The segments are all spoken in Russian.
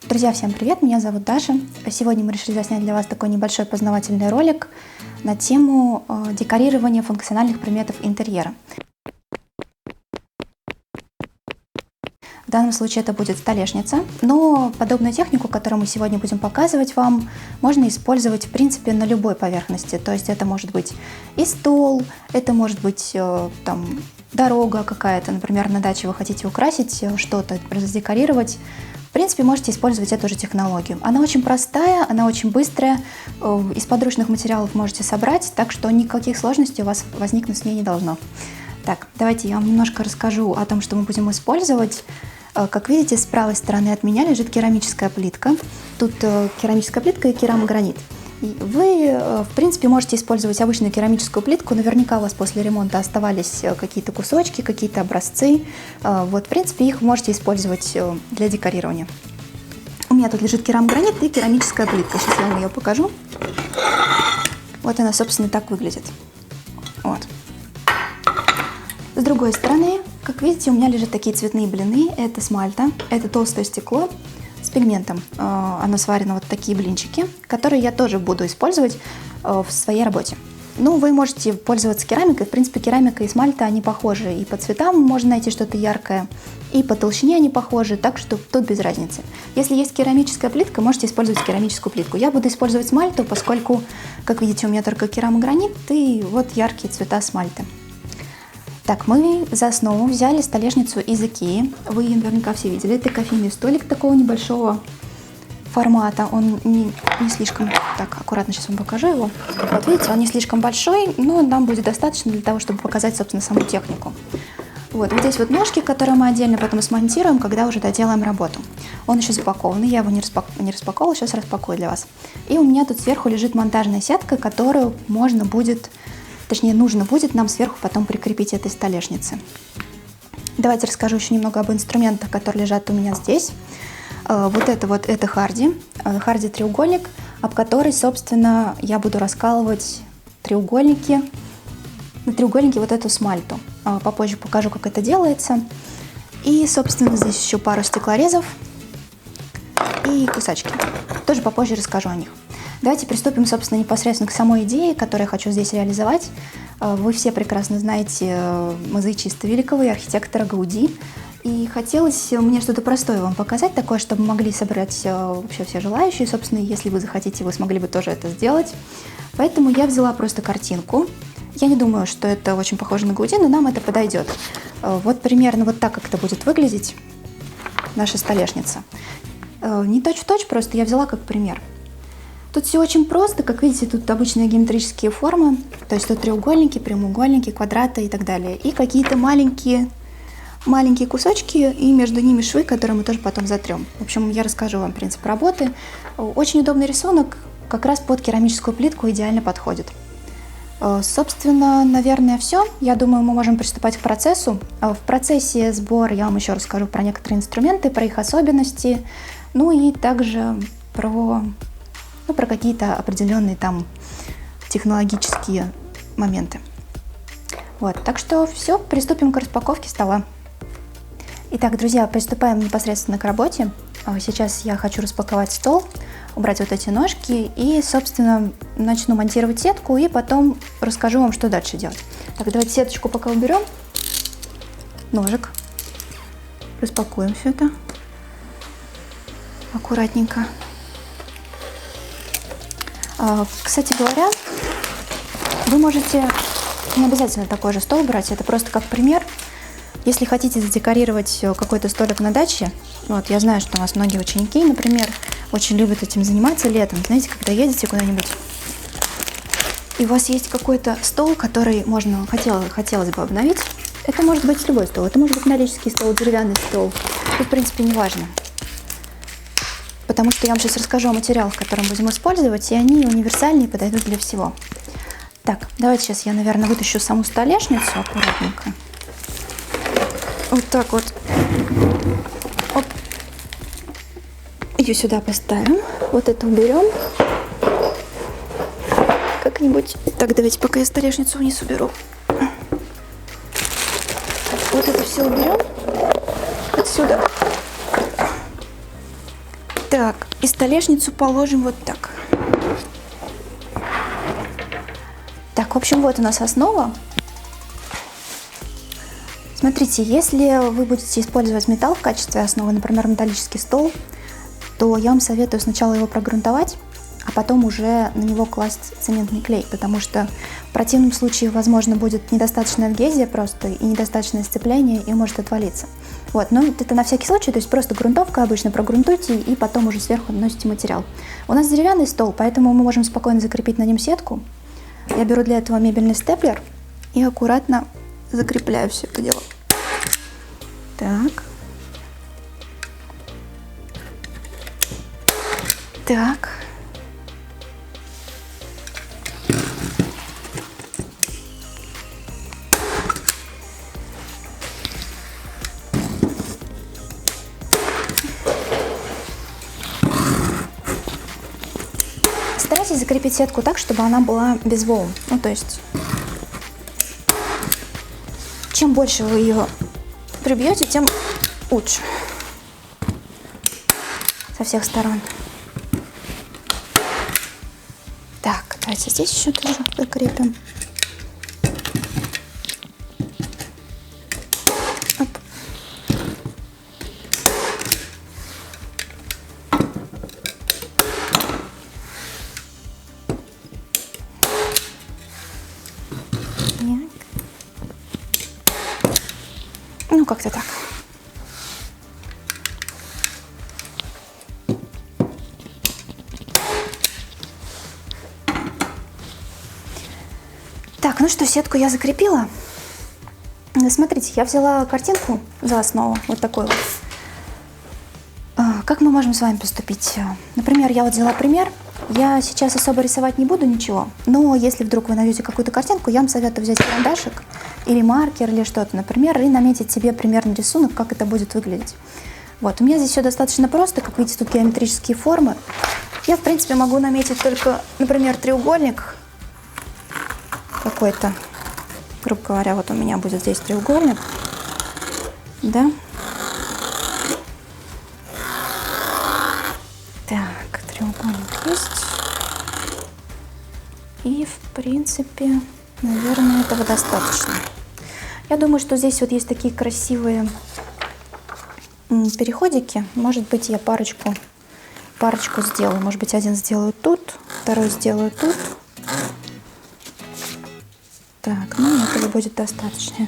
Друзья, всем привет! Меня зовут Даша. Сегодня мы решили заснять для вас такой небольшой познавательный ролик на тему декорирования функциональных предметов интерьера. В данном случае это будет столешница, но подобную технику, которую мы сегодня будем показывать вам, можно использовать в принципе на любой поверхности. То есть это может быть и стол, это может быть там дорога какая-то, например, на даче вы хотите украсить что-то, задекорировать. В принципе, можете использовать эту же технологию. Она очень простая, она очень быстрая, из подручных материалов можете собрать, так что никаких сложностей у вас возникнуть с ней не должно. Так, давайте я вам немножко расскажу о том, что мы будем использовать. Как видите, с правой стороны от меня лежит керамическая плитка. Тут керамическая плитка и керамогранит. Вы, в принципе, можете использовать обычную керамическую плитку. Наверняка у вас после ремонта оставались какие-то кусочки, какие-то образцы. Вот, в принципе, их можете использовать для декорирования. У меня тут лежит керамогранит и керамическая плитка. Сейчас я вам ее покажу. Вот она, собственно, так выглядит. Вот. С другой стороны, как видите, у меня лежат такие цветные блины. Это смальта, это толстое стекло с пигментом. Оно сварено вот такие блинчики, которые я тоже буду использовать в своей работе. Ну, вы можете пользоваться керамикой. В принципе, керамика и смальта, они похожи. И по цветам можно найти что-то яркое, и по толщине они похожи, так что тут без разницы. Если есть керамическая плитка, можете использовать керамическую плитку. Я буду использовать смальту, поскольку, как видите, у меня только керамогранит и вот яркие цвета смальты. Так, мы за основу взяли столешницу из Икеи. Вы ее наверняка все видели. Это кофейный столик такого небольшого формата. Он не слишком... Так, аккуратно сейчас вам покажу его. Вот видите, он не слишком большой, но нам будет достаточно для того, чтобы показать, собственно, саму технику. Вот здесь вот ножки, которые мы отдельно потом смонтируем, когда уже доделаем работу. Он еще запакованный, я его не распаковала, сейчас распакую для вас. И у меня тут сверху лежит монтажная сетка, которую можно будет... Точнее, нужно будет нам сверху потом прикрепить этой столешнице. Давайте расскажу еще немного об инструментах, которые лежат у меня здесь. Вот это Харди треугольник, об который, собственно, я буду раскалывать треугольники. На треугольнике вот эту смальту. Попозже покажу, как это делается. И, собственно, здесь еще пару стеклорезов и кусачки. Тоже попозже расскажу о них. Давайте приступим, собственно, непосредственно к самой идее, которую я хочу здесь реализовать. Вы все прекрасно знаете мозаичиста великого и архитектора Гауди. И хотелось мне что-то простое вам показать, такое, чтобы могли собрать вообще все желающие. Собственно, если вы захотите, вы смогли бы тоже это сделать. Поэтому я взяла просто картинку. Я не думаю, что это очень похоже на Гауди, но нам это подойдет. Вот примерно вот так, как это будет выглядеть наша столешница. Не точь-в-точь, просто я взяла как пример. Тут все очень просто, как видите, тут обычные геометрические формы, то есть тут треугольники, прямоугольники, квадраты и так далее. И какие-то маленькие кусочки, и между ними швы, которые мы тоже потом затрем. В общем, я расскажу вам принцип работы. Очень удобный рисунок, как раз под керамическую плитку идеально подходит. Собственно, наверное, все. Я думаю, мы можем приступать к процессу. В процессе сбора я вам еще расскажу про некоторые инструменты, про их особенности, ну и также про какие-то определенные там технологические моменты. Вот, так что все, приступим к распаковке стола. Итак, друзья, приступаем непосредственно к работе. Сейчас я хочу распаковать стол, убрать вот эти ножки и, собственно, начну монтировать сетку и потом расскажу вам, что дальше делать. Так, давайте сеточку пока уберем. Ножик. Распакуем все это аккуратненько. Кстати говоря, вы можете не обязательно такой же стол брать, это просто как пример. Если хотите задекорировать какой-то столик на даче, вот я знаю, что у нас многие ученики, например, очень любят этим заниматься летом. Знаете, когда едете куда-нибудь, и у вас есть какой-то стол, который хотелось бы обновить, это может быть любой стол, это может быть металлический стол, деревянный стол, это в принципе не важно. Потому что я вам сейчас расскажу о материалах, которые мы будем использовать, и они универсальные, подойдут для всего. Так, давайте сейчас я, наверное, вытащу саму столешницу аккуратненько. Вот так вот. Оп. Ее сюда поставим. Вот это уберем. Как-нибудь. Так, давайте пока я столешницу вниз уберу. Вот это все уберем отсюда. Так, и столешницу положим вот так. Так, в общем, вот у нас основа. Смотрите, если вы будете использовать металл в качестве основы, например, металлический стол, то я вам советую сначала его прогрунтовать, а потом уже на него класть цементный клей, потому что в противном случае, возможно, будет недостаточная адгезия просто и недостаточное сцепление, и может отвалиться. Вот, но это на всякий случай, то есть просто грунтовка обычно, прогрунтуйте и потом уже сверху наносите материал. У нас деревянный стол, поэтому мы можем спокойно закрепить на нем сетку. Я беру для этого мебельный степлер и аккуратно закрепляю все это дело. Так. Так. Старайтесь закрепить сетку так, чтобы она была без волн. Ну, то есть, чем больше вы ее прибьете, тем лучше. Со всех сторон. Так, давайте здесь еще тоже закрепим. Оп. Ну, как-то так. Так, ну что, сетку я закрепила. Смотрите, я взяла картинку за основу, вот такой вот. Как мы можем с вами поступить? Например, я вот взяла пример. Я сейчас особо рисовать не буду ничего, но если вдруг вы найдете какую-то картинку, я вам советую взять карандашик или маркер или что-то, например, и наметить себе примерный рисунок, как это будет выглядеть. Вот, у меня здесь все достаточно просто, как видите, тут геометрические формы. Я, в принципе, могу наметить только, например, треугольник какой-то. Грубо говоря, вот у меня будет здесь треугольник, да. Так, треугольник есть. И, в принципе, наверное, этого достаточно. Я думаю, что здесь вот есть такие красивые переходики. Может быть, я парочку сделаю. Может быть, один сделаю тут, второй сделаю тут. Так, ну, этого будет достаточно.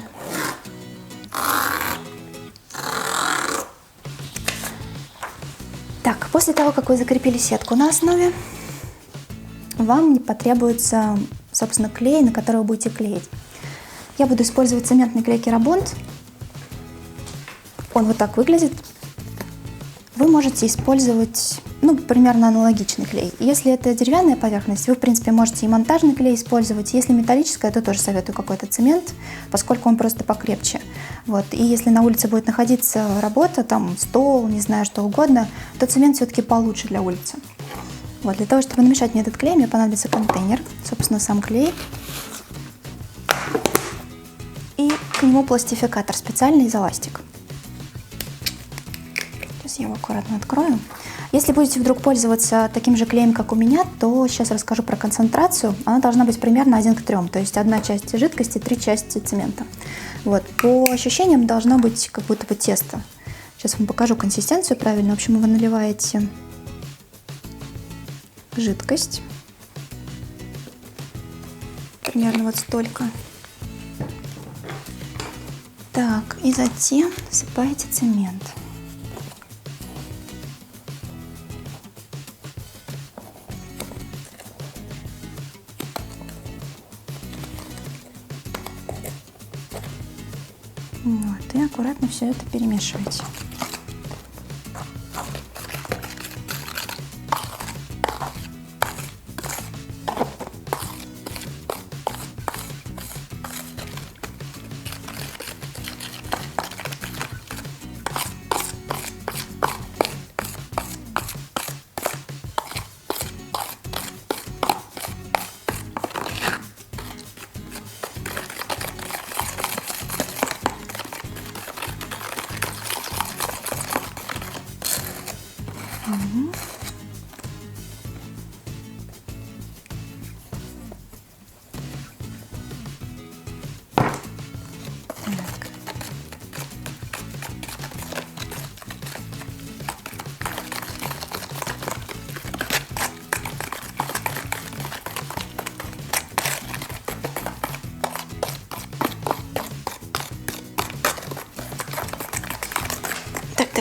Так, после того, как вы закрепили сетку на основе, вам не потребуется, собственно, клей, на который вы будете клеить. Я буду использовать цементный клей Керабонд. Он вот так выглядит. Вы можете использовать, ну, примерно аналогичный клей. Если это деревянная поверхность, вы, в принципе, можете и монтажный клей использовать. Если металлическая, то тоже советую какой-то цемент, поскольку он просто покрепче. Вот. И если на улице будет находиться работа, там стол, не знаю, что угодно, то цемент все-таки получше для улицы. Вот. Для того, чтобы намешать мне этот клей, мне понадобится контейнер, собственно, сам клей. И к нему пластификатор специальный из эластик. Сейчас я его аккуратно открою. Если будете вдруг пользоваться таким же клеем, как у меня, то сейчас расскажу про концентрацию. Она должна быть примерно 1 к 3, то есть 1 часть жидкости, 3 части цемента. Вот. По ощущениям должно быть как будто бы тесто. Сейчас вам покажу консистенцию правильно. В общем, вы наливаете жидкость. Примерно вот столько. Так, и затем всыпаете цемент. Вот, и аккуратно все это перемешивайте.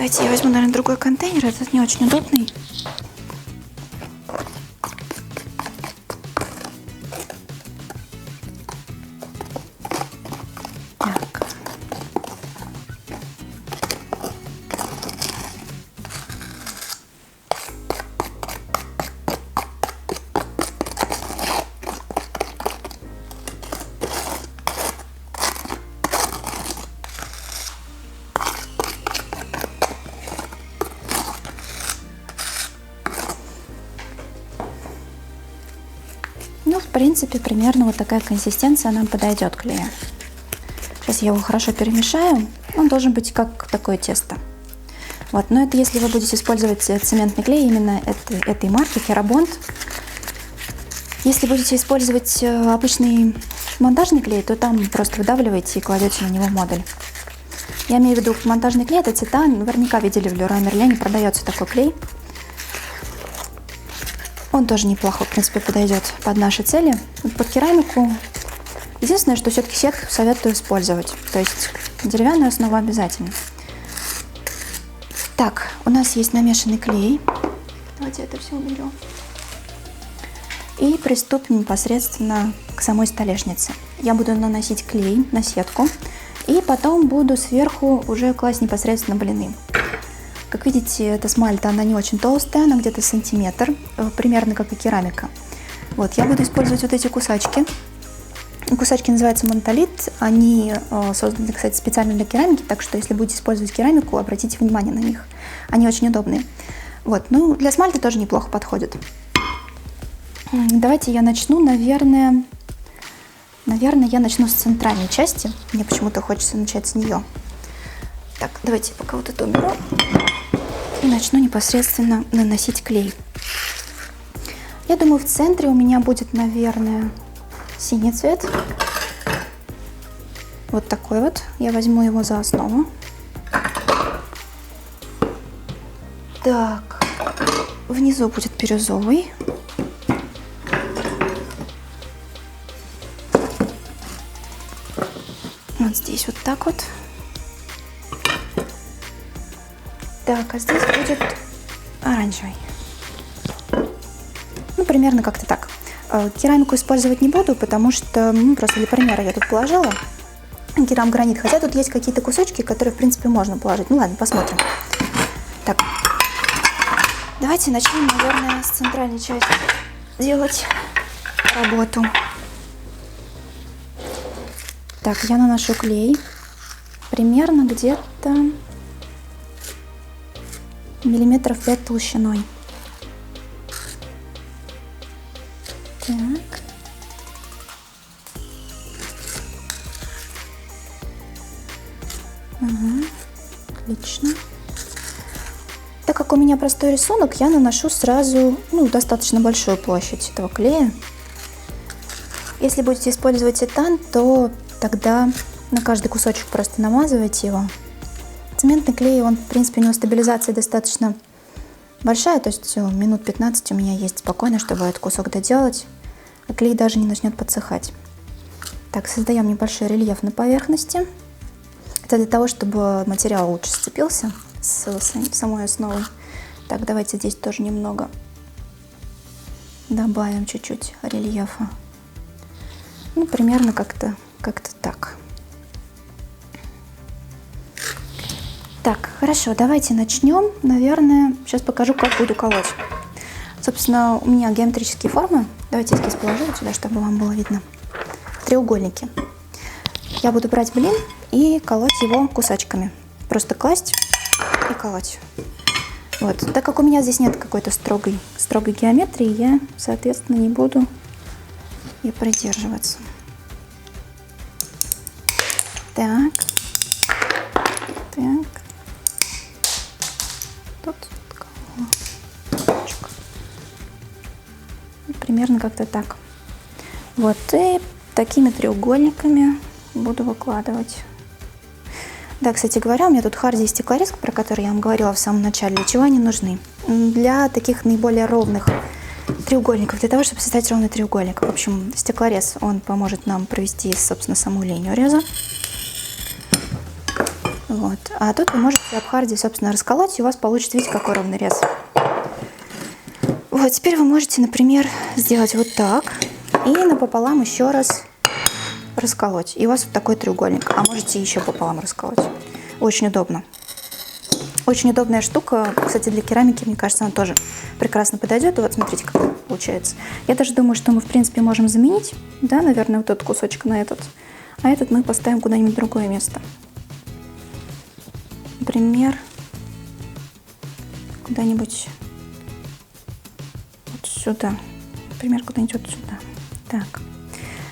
Давайте я возьму, наверное, другой контейнер. Этот не очень удобный. Так. Ну, в принципе, примерно вот такая консистенция нам подойдет клея. Сейчас я его хорошо перемешаю. Он должен быть как такое тесто. Вот, но это если вы будете использовать цементный клей именно этой марки Керабонд. Если будете использовать обычный монтажный клей, то там просто выдавливаете и кладете на него модуль. Я имею в виду монтажный клей, это титан. Наверняка видели в Леруа Мерлене, продается такой клей. Он тоже неплохо, в принципе, подойдет под наши цели. Под керамику единственное, что все-таки сетку советую использовать. То есть деревянную основу обязательно. Так, у нас есть намешанный клей. Давайте это все уберем. И приступим непосредственно к самой столешнице. Я буду наносить клей на сетку. И потом буду сверху уже класть непосредственно блины. Как видите, эта смаль-то она не очень толстая, она где-то сантиметр, примерно как и керамика. Вот, я буду использовать вот эти кусачки. Кусачки называются монтолит, они созданы, кстати, специально для керамики, так что если будете использовать керамику, обратите внимание на них. Они очень удобные. Вот, ну, для смальты тоже неплохо подходят. Давайте я начну, наверное, я начну с центральной части. Мне почему-то хочется начать с нее. Так, давайте пока вот это уберу. И начну непосредственно наносить клей. Я думаю, в центре у меня будет, наверное, синий цвет. Вот такой вот. Я возьму его за основу. Так, внизу будет бирюзовый. Вот здесь вот так вот. Так, а здесь будет оранжевый. Ну, примерно как-то так. Керамику использовать не буду, потому что, просто для примера я тут положила керамогранит. Хотя тут есть какие-то кусочки, которые, в принципе, можно положить. Ну ладно, посмотрим. Так, давайте начнем, наверное, с центральной части делать работу. Так, я наношу клей примерно где-то миллиметров 5 толщиной. Так. Ага, отлично. Так как у меня простой рисунок, я наношу сразу, достаточно большую площадь этого клея. Если будете использовать титан, то тогда на каждый кусочек просто намазывайте его. Цементный клей, он, в принципе, у него стабилизация достаточно большая, то есть минут 15 у меня есть спокойно, чтобы этот кусок доделать, а клей даже не начнет подсыхать. Так, создаем небольшой рельеф на поверхности. Это для того, чтобы материал лучше сцепился с самой основой. Так, давайте здесь тоже немного добавим чуть-чуть рельефа. Примерно как-то так. Так, хорошо, давайте начнем. Наверное, сейчас покажу, как буду колоть. Собственно, у меня геометрические формы. Давайте эскиз положу сюда, чтобы вам было видно. Треугольники. Я буду брать блин и колоть его кусачками. Просто класть и колоть. Вот. Так как у меня здесь нет какой-то строгой геометрии, я, соответственно, не буду и придерживаться. Так. Так. Тут примерно как-то так. Вот, и такими треугольниками буду выкладывать. Да, кстати говоря, у меня тут Харди и стеклорез, про который я вам говорила в самом начале. Для чего они нужны? Для таких наиболее ровных треугольников, для того, чтобы создать ровный треугольник. В общем, стеклорез, он поможет нам провести, собственно, саму линию реза. Вот. А тут вы можете об харде, собственно, расколоть, и у вас получится, видите, какой ровный рез. Вот, теперь вы можете, например, сделать вот так и напополам еще раз расколоть. И у вас вот такой треугольник. А можете еще пополам расколоть. Очень удобно. Очень удобная штука. Кстати, для керамики, мне кажется, она тоже прекрасно подойдет. И вот смотрите, как получается. Я даже думаю, что мы, в принципе, можем заменить, да, наверное, вот этот кусочек на этот. А этот мы поставим куда-нибудь в другое место. Например, куда-нибудь вот сюда. Например, куда-нибудь вот сюда. Так.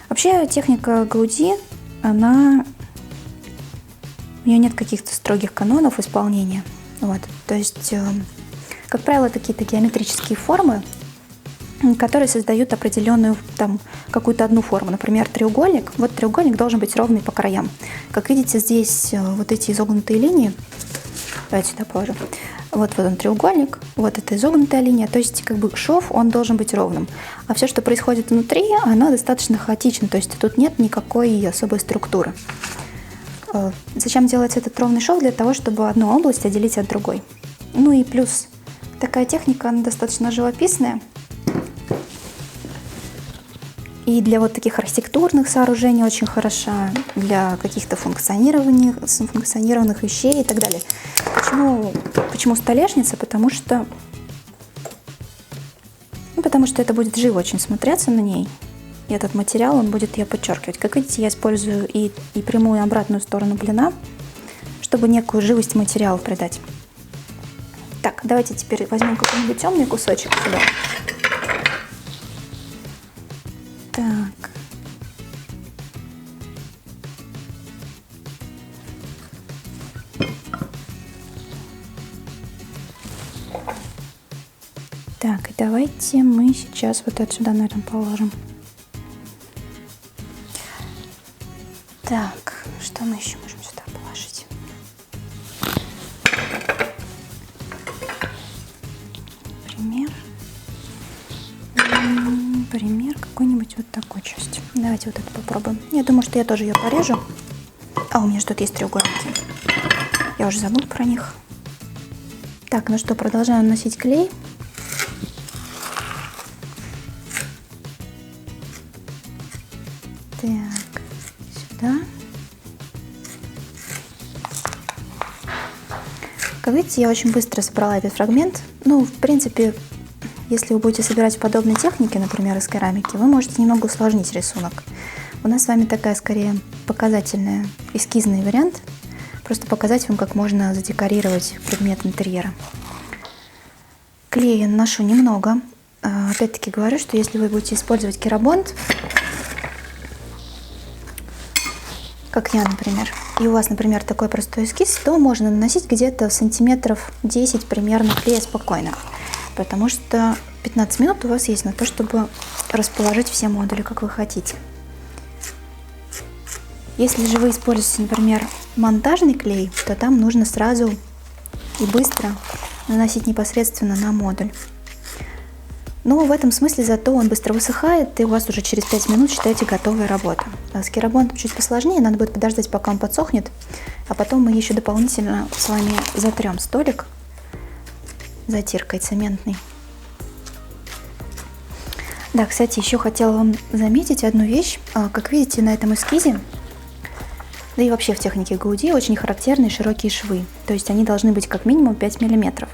Вообще, техника Гауди, у нее нет каких-то строгих канонов исполнения. Вот. То есть, как правило, какие-то геометрические формы, которые создают определенную там какую-то одну форму. Например, треугольник. Вот треугольник должен быть ровный по краям. Как видите, здесь вот эти изогнутые линии. Давайте сюда положим. Вот он треугольник, вот эта изогнутая линия. То есть как бы шов, он должен быть ровным. А все, что происходит внутри, оно достаточно хаотично. То есть тут нет никакой особой структуры. Зачем делать этот ровный шов? Для того, чтобы одну область отделить от другой. Ну и плюс такая техника, она достаточно живописная. И для вот таких архитектурных сооружений очень хороша, для каких-то функционированных вещей и так далее. Почему столешница? Потому что это будет живо очень смотреться на ней. И этот материал, он будет ее подчеркивать. Как видите, я использую и прямую и обратную сторону блина, чтобы некую живость материала придать. Так, давайте теперь возьмем какой-нибудь темный кусочек сюда. Так. Так, и давайте мы сейчас вот отсюда, наверное, положим. Так, что мы еще можем сюда положить? Например, какой-нибудь вот такой частью. Давайте вот это попробуем. Я думаю, что я тоже ее порежу. А, у меня же тут есть треугольники. Я уже забыла про них. Так, ну что, продолжаем наносить клей. Так, сюда. Как видите, я очень быстро собрала этот фрагмент. Ну, в принципе, если вы будете собирать подобные техники, например, из керамики, вы можете немного усложнить рисунок. У нас с вами такая, скорее, показательная, эскизный вариант. Просто показать вам, как можно задекорировать предмет интерьера. Клея наношу немного. Опять-таки говорю, что если вы будете использовать керабонд, как я, например, и у вас, например, такой простой эскиз, то можно наносить где-то сантиметров 10 примерно клея спокойно. Потому что 15 минут у вас есть на то, чтобы расположить все модули, как вы хотите. Если же вы используете, например, монтажный клей, то там нужно сразу и быстро наносить непосредственно на модуль. Но в этом смысле зато он быстро высыхает, и у вас уже через 5 минут, считайте, готовая работа. А с керабондом чуть посложнее, надо будет подождать, пока он подсохнет, а потом мы еще дополнительно с вами затрем столик затиркой цементной. Да, кстати, еще хотела вам заметить одну вещь. Как видите, на этом эскизе, да и вообще в технике Гауди, очень характерны широкие швы. То есть они должны быть как минимум 5 мм.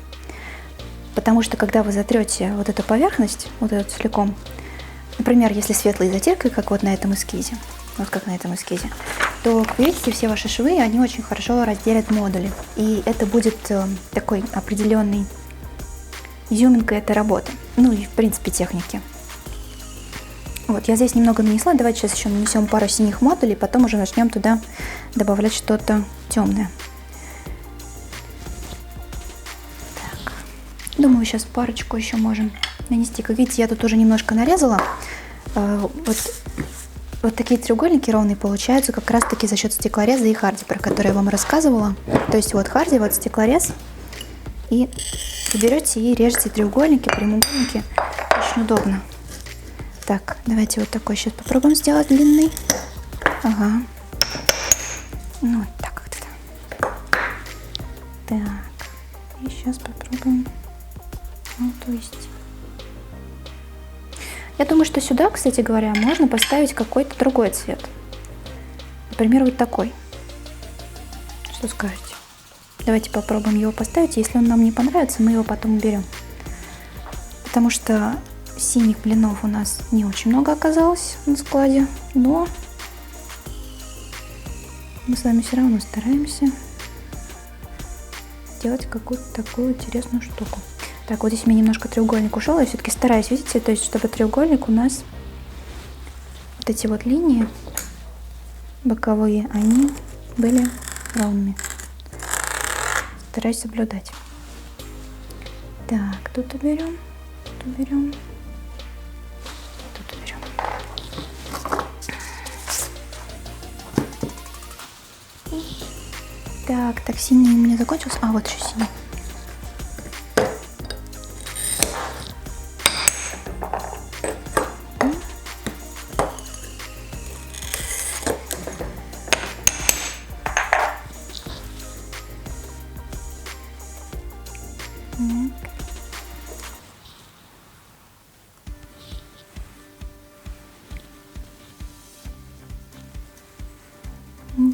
Потому что когда вы затрете вот эту поверхность, вот эту целиком, например, если светлой затиркой, как вот на этом эскизе, то, как видите, все ваши швы, они очень хорошо разделят модули. И это будет такой определенный изюминкой этой работы. Ну и в принципе техники. Вот, я здесь немного нанесла. Давайте сейчас еще нанесем пару синих модулей, потом уже начнем туда добавлять что-то темное. Так. Думаю, сейчас парочку еще можем нанести. Как видите, я тут уже немножко нарезала. Вот такие треугольники ровные получаются как раз-таки за счет стеклореза и харди, про которые я вам рассказывала. То есть вот харди, вот стеклорез. И берете и режете треугольники, прямоугольники. Очень удобно. Так, давайте вот такой сейчас попробуем сделать длинный. Ага. Ну, вот так как-то. Так, и сейчас попробуем. Ну, то есть... Я думаю, что сюда, кстати говоря, можно поставить какой-то другой цвет. Например, вот такой. Что скажете? Давайте попробуем его поставить. Если он нам не понравится, мы его потом уберем. Потому что синих блинов у нас не очень много оказалось на складе. Но мы с вами все равно стараемся сделать какую-то такую интересную штуку. Так, вот здесь у меня немножко треугольник ушел. Я все-таки стараюсь, видите, то есть, чтобы треугольник у нас, вот эти вот линии боковые, они были ровными. Стараюсь соблюдать. Так, тут уберем, тут уберем, тут уберем. Так, синий у меня закончился. А, вот еще синий.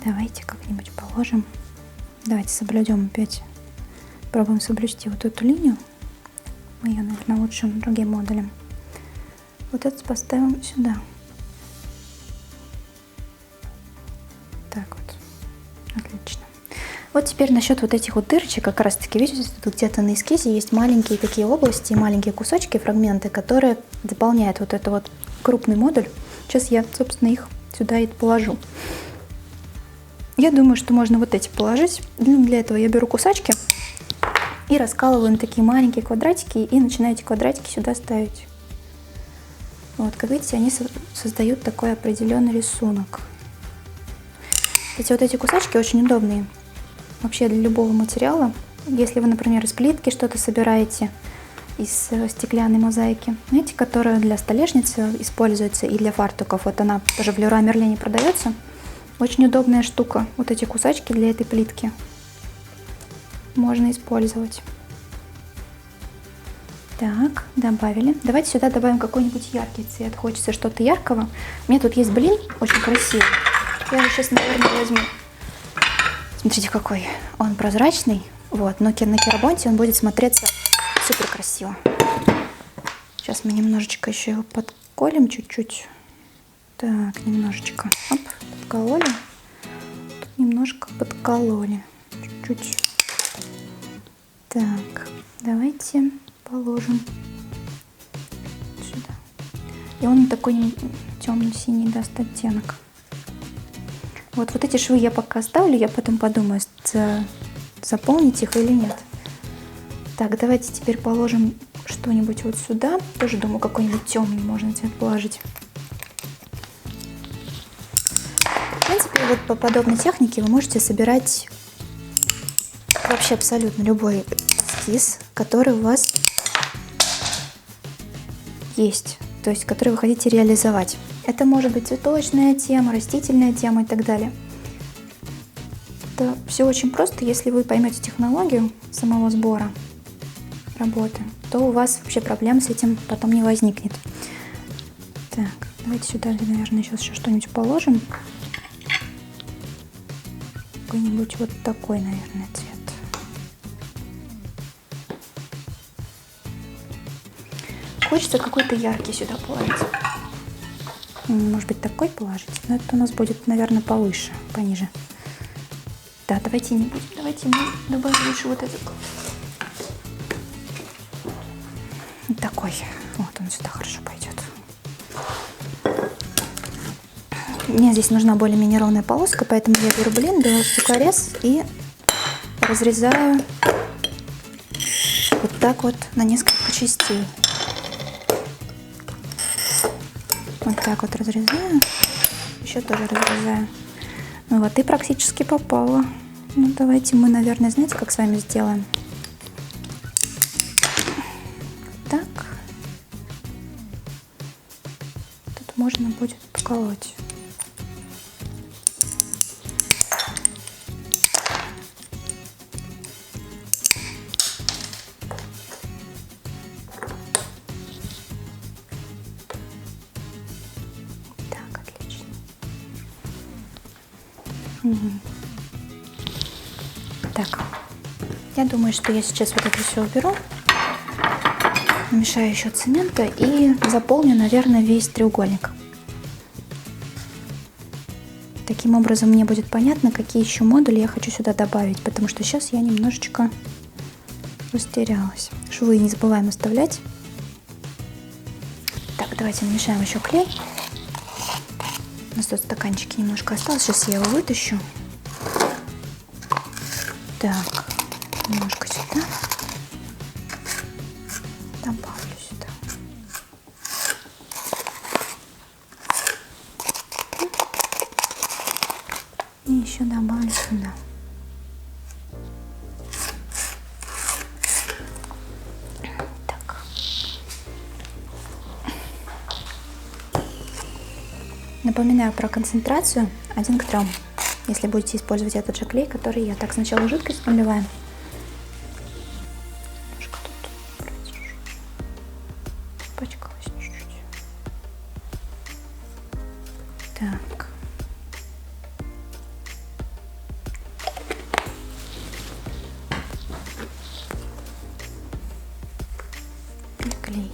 Давайте как-нибудь положим. Давайте соблюдем опять. Пробуем соблюсти вот эту линию. Мы ее, наверное, улучшим другим модулем. Вот этот поставим сюда. Так вот. Отлично. Вот теперь насчет вот этих вот дырочек. Как раз таки, видите, тут где-то на эскизе есть маленькие такие области, маленькие кусочки, фрагменты, которые дополняют вот это вот крупный модуль. Сейчас я, собственно, их сюда и положу. Я думаю, что можно вот эти положить. Для этого я беру кусачки и раскалываю на такие маленькие квадратики и начинаю эти квадратики сюда ставить. Вот, как видите, они создают такой определенный рисунок. Кстати, вот эти кусачки очень удобные вообще для любого материала. Если вы, например, из плитки что-то собираете, из стеклянной мозаики, знаете, которая для столешницы используется и для фартуков. Вот она тоже в Леруа Мерлине продается. Очень удобная штука. Вот эти кусачки для этой плитки можно использовать. Так, добавили. Давайте сюда добавим какой-нибудь яркий цвет. Хочется что-то яркого. У меня тут есть блин, очень красивый. Я его сейчас, наверное, возьму. Смотрите, какой. Он прозрачный. Вот, но на керамонте он будет смотреться супер красиво. Сейчас мы немножечко еще его подколем чуть-чуть. Так, немножечко. Оп, подкололи. Тут немножко подкололи. Чуть-чуть. Так, давайте положим сюда. И он такой темно-синий даст оттенок. Вот эти швы я пока оставлю, я потом подумаю, заполнить их или нет. Так, давайте теперь положим что-нибудь вот сюда. Тоже думаю, какой-нибудь темный можно цвет положить. В принципе, вот по подобной технике вы можете собирать вообще абсолютно любой эскиз, который у вас есть, то есть который вы хотите реализовать. Это может быть цветочная тема, растительная тема и так далее. Это все очень просто, если вы поймете технологию самого сбора работы, то у вас вообще проблем с этим потом не возникнет. Так, давайте сюда, наверное, сейчас еще что-нибудь положим. Какой-нибудь вот такой, наверное, цвет. Хочется какой-то яркий сюда положить. Может быть, такой положить, но это у нас будет, наверное, повыше, пониже. Да, давайте не будем. Давайте мы добавим лучше вот этот. Вот такой. Вот он сюда хорошо пойдет. Мне здесь нужна более-менее ровная полоска, поэтому я беру блин, беру стеклорез и разрезаю вот так вот на несколько частей. Вот так вот разрезаю. Еще тоже разрезаю. Ну вот и практически попало. Ну давайте мы, наверное, знаете, как с вами сделаем? Так. Тут можно будет поколоть. Так, я думаю, что я сейчас вот это все уберу, намешаю еще цемента и заполню, наверное, весь треугольник. Таким образом мне будет понятно, какие еще модули я хочу сюда добавить, потому что сейчас я немножечко растерялась. Швы не забываем оставлять. Так, давайте намешаем еще клей. У нас тут стаканчики немножко осталось, сейчас я его вытащу. Так, немножко сюда. Добавлю сюда. И еще добавлю сюда. Так. Напоминаю про концентрацию 1 к 3. Если будете использовать этот же клей, который я так сначала жидкость наливаем. Немножко тут протяжу. Пачкалась чуть-чуть. Так. И клей.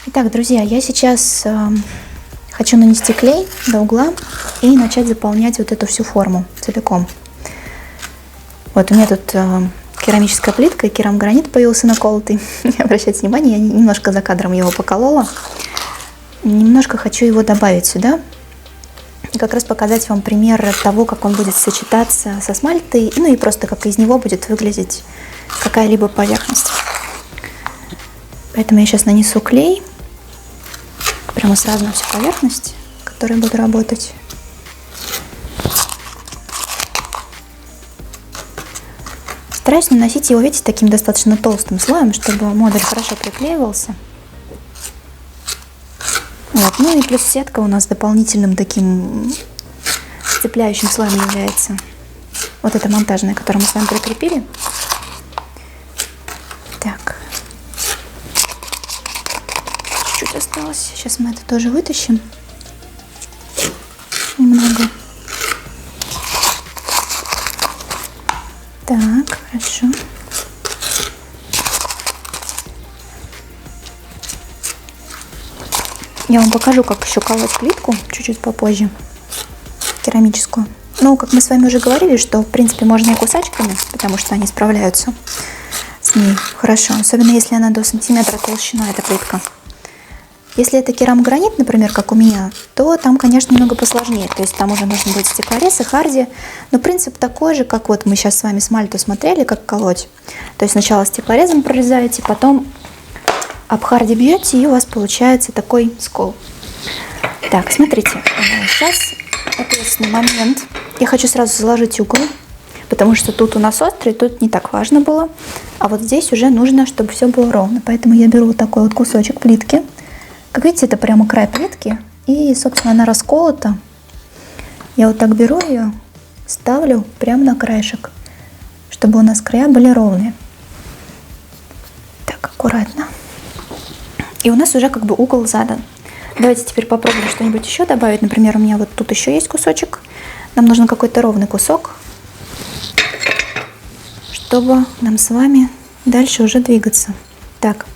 Итак, друзья, я сейчас хочу нанести клей до угла и начать заполнять вот эту всю форму целиком. Вот у меня тут керамическая плитка и керамогранит появился наколотый. Не обращайте внимания, я немножко за кадром его поколола. Немножко хочу его добавить сюда. И как раз показать вам пример того, как он будет сочетаться со смальтой, ну и просто как из него будет выглядеть какая-либо поверхность. Поэтому я сейчас нанесу клей прямо сразу на всю поверхность, с которой буду работать. Стараюсь наносить его, видите, таким достаточно толстым слоем, чтобы модуль хорошо приклеивался. Вот. Ну и плюс сетка у нас дополнительным таким сцепляющим слоем является. Вот это монтажное, которое мы с вами прикрепили. Так. Чуть-чуть осталось. Сейчас мы это тоже вытащим. Немного. Так, хорошо. Я вам покажу, как еще колоть плитку чуть-чуть попозже, керамическую. Ну, как мы с вами уже говорили, что, в принципе, можно и кусачками, потому что они справляются с ней хорошо. Особенно, если она до сантиметра толщина, эта плитка. Если это керамогранит, например, как у меня, то там, конечно, немного посложнее. То есть там уже нужно будет стеклорез и харди. Но принцип такой же, как вот мы сейчас с вами смальту смотрели, как колоть. То есть сначала стеклорезом прорезаете, потом об харди бьете, и у вас получается такой скол. Так, смотрите, сейчас ответственный момент. Я хочу сразу заложить угол, потому что тут у нас острый, тут не так важно было. А вот здесь уже нужно, чтобы все было ровно. Поэтому я беру вот такой вот кусочек плитки. Как видите, это прямо край плитки. И, собственно, она расколота. Я вот так беру ее, ставлю прямо на краешек, чтобы у нас края были ровные. Так, аккуратно. И у нас уже как бы угол задан. Давайте теперь попробуем что-нибудь еще добавить. Например, у меня вот тут еще есть кусочек. Нам нужен какой-то ровный кусок, чтобы нам с вами дальше уже двигаться. Так.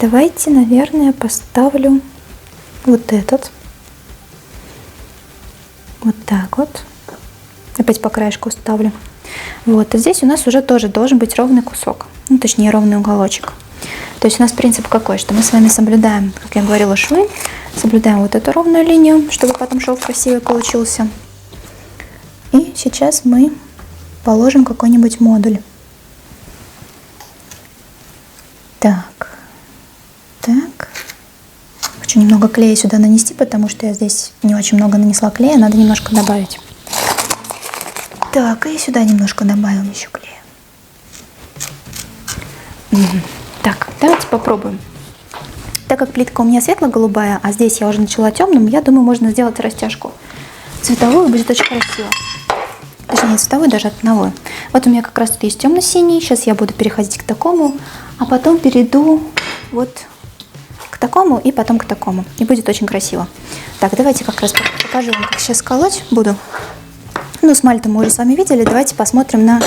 Давайте, наверное, поставлю вот этот. Вот так вот. Опять по краешку ставлю. Вот, и здесь у нас уже тоже должен быть ровный кусок. Ну, точнее, ровный уголочек. То есть у нас принцип какой, что мы с вами соблюдаем, как я говорила, швы, соблюдаем вот эту ровную линию, чтобы потом шов красивый получился. И сейчас мы положим какой-нибудь модуль. Так. Хочу немного клея сюда нанести, потому что я здесь не очень много нанесла клея, надо немножко добавить. Так, и сюда немножко добавим еще клея. Так, давайте попробуем. Так как плитка у меня светло-голубая, а здесь я уже начала темным, я думаю, можно сделать растяжку цветовую, будет очень красиво. Точнее, не цветовую, даже одного. Вот у меня как раз тут есть темно-синий, сейчас я буду переходить к такому, а потом перейду вот к такому и потом к такому. И будет очень красиво. Так, давайте как раз покажу вам, как сейчас колоть буду. Ну, смаль-то мы уже с вами видели, давайте посмотрим на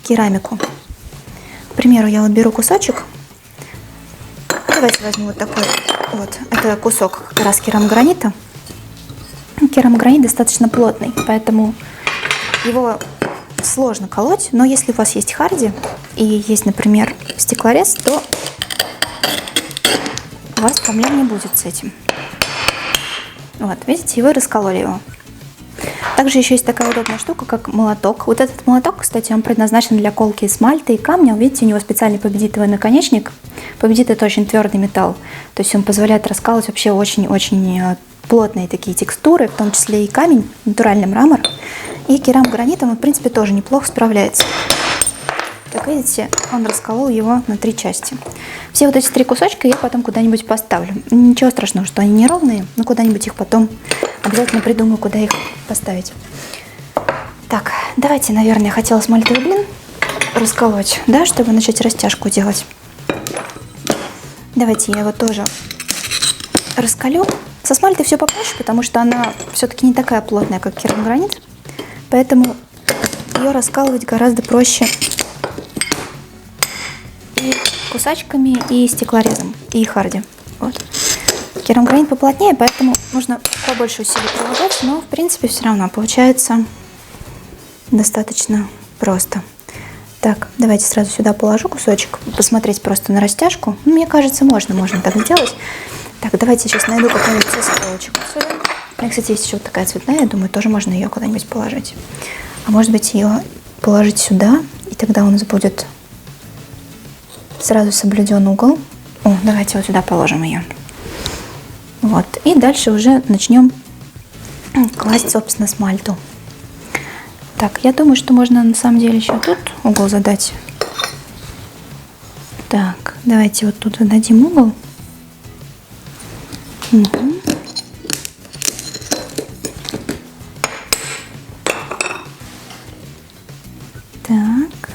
керамику. К примеру, я вот беру кусочек. Давайте возьму вот такой вот. Это кусок как раз керамогранита. Керамогранит достаточно плотный, поэтому его сложно колоть. Но если у вас есть харди и есть, например, стеклорез, то у вас проблем не будет с этим. Вот, видите, и вы раскололи его. Также еще есть такая удобная штука, как молоток. Вот этот молоток, кстати, он предназначен для колки смальты и камня. Видите, у него специальный победитовый наконечник. Победит — это очень твердый металл. То есть он позволяет раскалывать вообще очень-очень плотные такие текстуры, в том числе и камень, натуральный мрамор. И керамогранитом он, в принципе, тоже неплохо справляется. Как видите, он расколол его на 3 части. Все вот эти 3 кусочка я потом куда-нибудь поставлю. Ничего страшного, что они неровные, но куда-нибудь их потом обязательно придумаю, куда их поставить. Так, давайте, наверное, я хотела смальтовый блин расколоть, да, чтобы начать растяжку делать. Давайте я его тоже раскалю. Со смальтой все попроще, потому что она все-таки не такая плотная, как керамогранит. Поэтому ее раскалывать гораздо проще и кусачками, и стеклорезом, и харди. Вот. Керамогранит поплотнее, поэтому нужно побольше усилий прилагать, но в принципе все равно получается достаточно просто. Так, давайте сразу сюда положу кусочек, посмотреть просто на растяжку. Мне кажется, можно так сделать. Так, давайте сейчас найду какой-нибудь осколочек сюда. У меня, кстати, есть еще вот такая цветная, я думаю, тоже можно ее куда-нибудь положить. А может быть, ее положить сюда, и тогда у нас будет сразу соблюден угол. О, давайте вот сюда положим ее. Вот, и дальше уже начнем класть, собственно, смальту. Так, я думаю, что можно на самом деле еще тут угол задать. Так, давайте вот тут зададим угол. Угу. Так.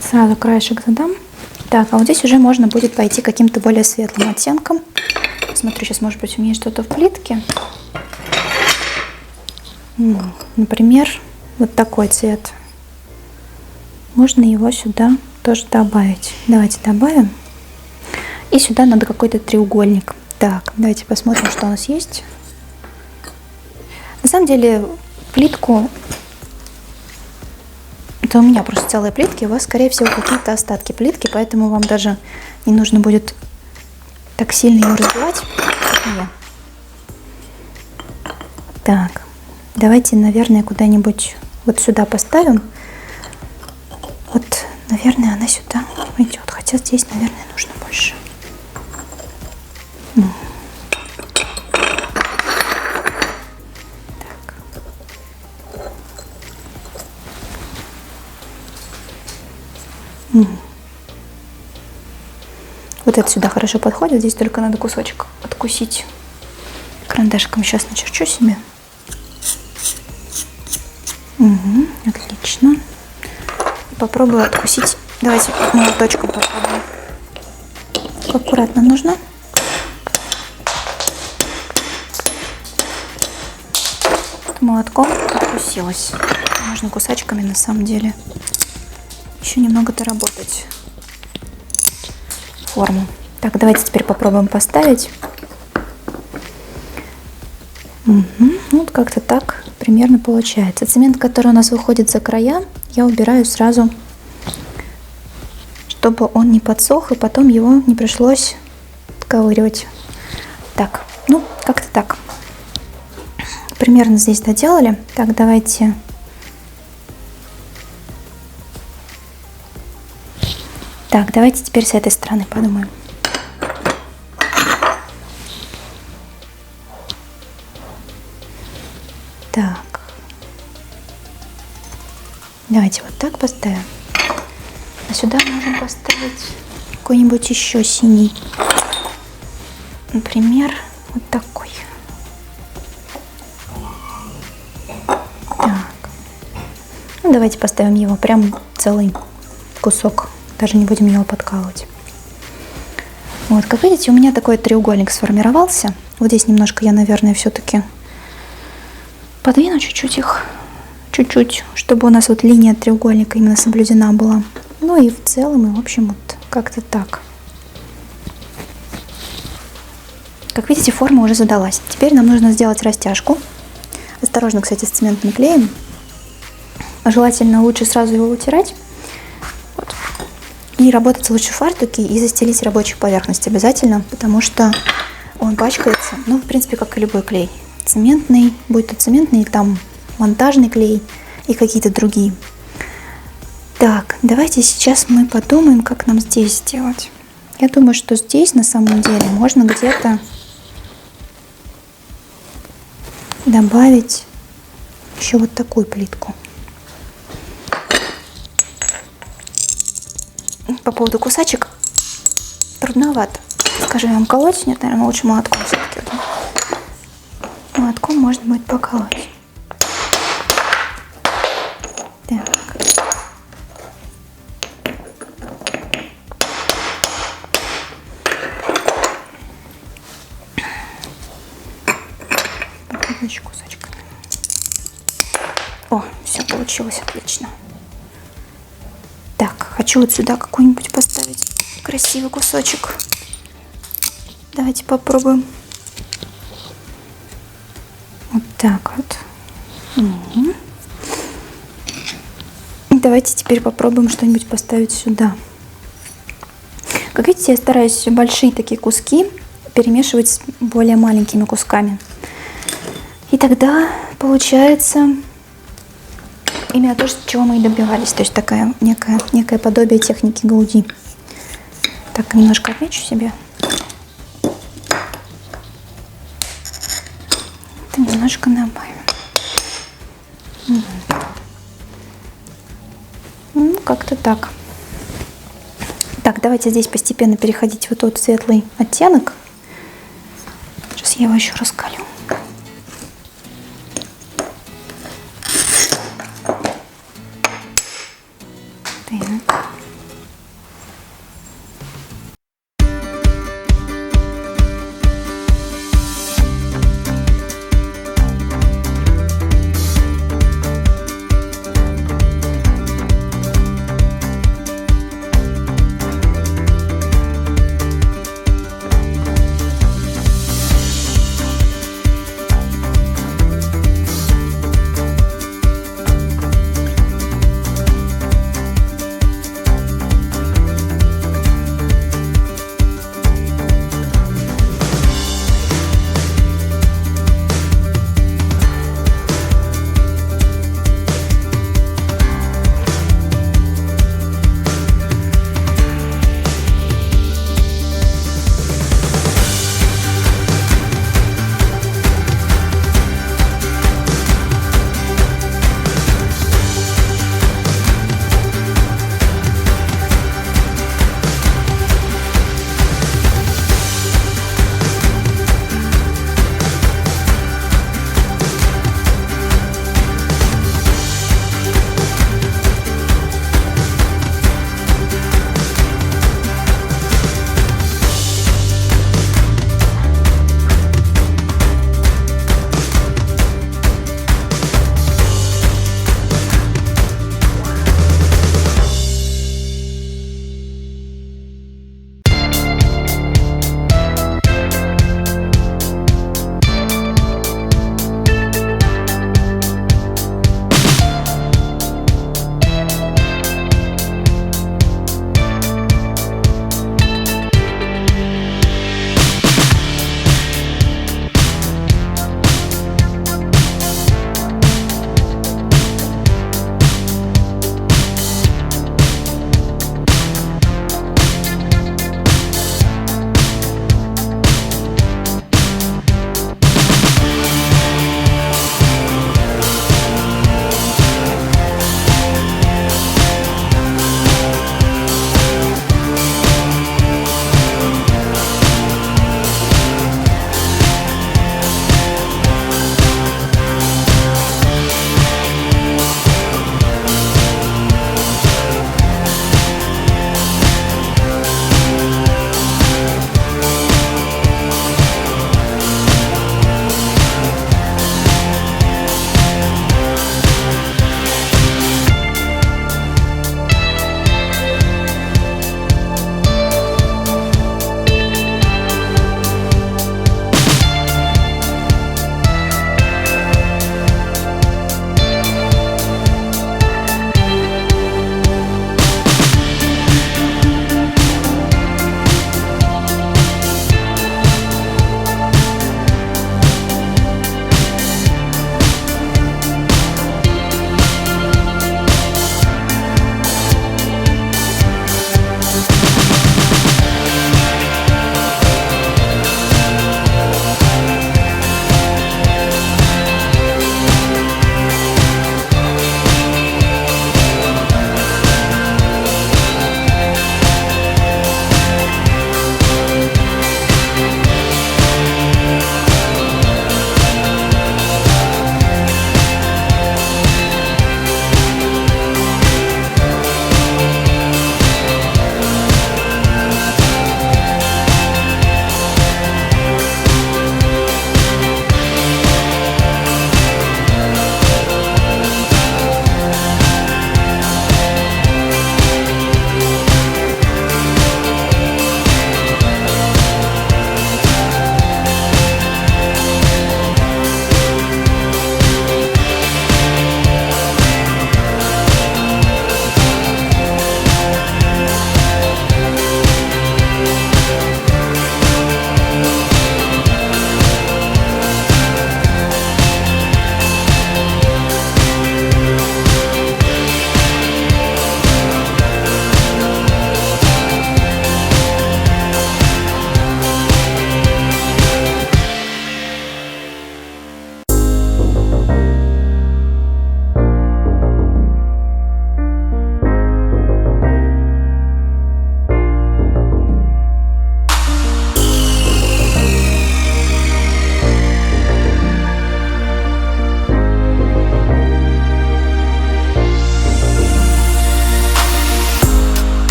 Сразу краешек задам. Так, а вот здесь уже можно будет пойти каким-то более светлым оттенком. Смотрю, сейчас, может быть, у меня что-то в плитке. Например, вот такой цвет. Можно его сюда тоже добавить. Давайте добавим. И сюда надо какой-то треугольник. Так, давайте посмотрим, что у нас есть. На самом деле, плитку... Это у меня просто целые плитки, у вас, скорее всего, какие-то остатки плитки, поэтому вам даже не нужно будет так сильно ее разбивать, как я. Так, давайте, наверное, куда-нибудь вот сюда поставим. Вот, наверное, она сюда идет, хотя здесь, наверное, нужно больше. Вот это сюда хорошо подходит. Здесь только надо кусочек откусить. Карандашиком сейчас начерчу себе. Угу, отлично. Попробую откусить. Давайте молоточком попробуем. Аккуратно нужно. Молотком откусилась. Можно кусачками на самом деле еще немного доработать. форму. Так, давайте теперь попробуем поставить. Вот как-то так примерно получается. Цемент, который у нас выходит за края, я убираю сразу, чтобы он не подсох, и потом его не пришлось отковыривать. Так, ну, как-то так. Примерно здесь доделали. Так, давайте... Так, давайте теперь с этой стороны подумаем. Так. Давайте вот так поставим. А сюда можем поставить какой-нибудь еще синий. Например, вот такой. Так. Ну, давайте поставим его прям целый кусок. Даже не будем его подкалывать. Вот, как видите, у меня такой треугольник сформировался. Вот здесь немножко я, наверное, все-таки подвину чуть-чуть их. Чуть-чуть, чтобы у нас вот линия треугольника именно соблюдена была. Ну и в целом, и в общем, вот как-то так. Как видите, форма уже задалась. Теперь нам нужно сделать растяжку. Осторожно, кстати, с цементным клеем. Желательно лучше сразу его вытирать. Вот. И работать лучше в фартуке и застелить рабочую поверхность обязательно, потому что он пачкается. Ну, в принципе, как и любой клей. Цементный, будь то цементный, там монтажный клей и какие-то другие. Так, давайте сейчас мы подумаем, как нам здесь сделать. Я думаю, что здесь на самом деле можно где-то добавить еще вот такую плитку. По поводу кусачек трудновато. Скажу я вам, колоть? Нет, наверное, лучше молотком все-таки. Молотком можно будет поколоть. Так. Еще кусочками. О, все получилось отлично. Так, хочу вот сюда какой-нибудь поставить красивый кусочек. Давайте попробуем. Вот так вот. Угу. Давайте теперь попробуем что-нибудь поставить сюда. Как видите, я стараюсь большие такие куски перемешивать с более маленькими кусками. И тогда получается именно то, чего мы и добивались. То есть такая некое подобие техники Гауди. Так, немножко отмечу себе. Это немножко добавим. Ну, как-то так. Так, давайте здесь постепенно переходить в вот тот светлый оттенок. Сейчас я его еще раскалю. Так.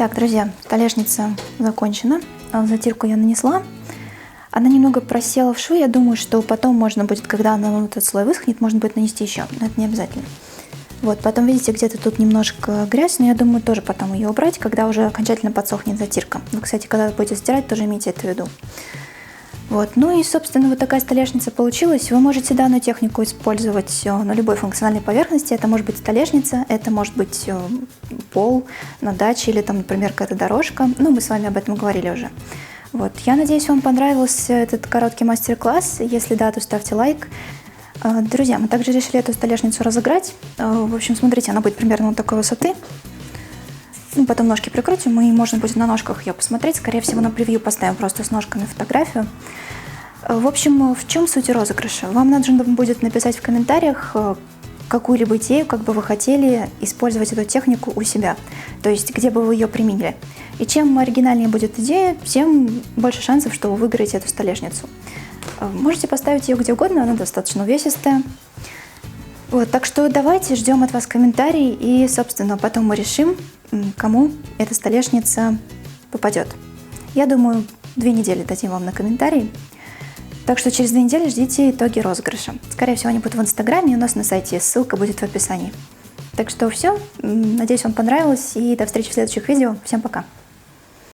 Так, друзья, столешница закончена. Затирку я нанесла. Она немного просела в швы. Я думаю, что потом можно будет, когда она этот слой высохнет, можно будет нанести еще. Но это не обязательно. Вот, потом видите, где-то тут немножко грязь, но я думаю, тоже потом ее убрать, когда уже окончательно подсохнет затирка. Вы, кстати, когда будете стирать, тоже имейте это в виду. Вот, ну и, собственно, вот такая столешница получилась. Вы можете данную технику использовать на любой функциональной поверхности. Это может быть столешница, это может быть пол на даче или там, например, какая-то дорожка. Ну, мы с вами об этом говорили уже. Вот, я надеюсь, вам понравился этот короткий мастер-класс. Если да, то ставьте лайк. Друзья, мы также решили эту столешницу разыграть. В общем, смотрите, она будет примерно вот такой высоты. Ну, потом ножки прикрутим, и можно будет на ножках ее посмотреть. Скорее всего, на превью поставим просто с ножками фотографию. В общем, в чем суть розыгрыша? Вам нужно будет написать в комментариях какую-либо идею, как бы вы хотели использовать эту технику у себя. То есть, где бы вы ее применили. И чем оригинальнее будет идея, тем больше шансов, что вы выиграете эту столешницу. Можете поставить ее где угодно, она достаточно увесистая. Вот, так что давайте ждем от вас комментарий, и, собственно, потом мы решим, кому эта столешница попадет. Я думаю, 2 недели дадим вам на комментарий. Так что через 2 недели ждите итоги розыгрыша. Скорее всего, они будут в Инстаграме, и у нас на сайте ссылка будет в описании. Так что все, надеюсь, вам понравилось, и до встречи в следующих видео. Всем пока!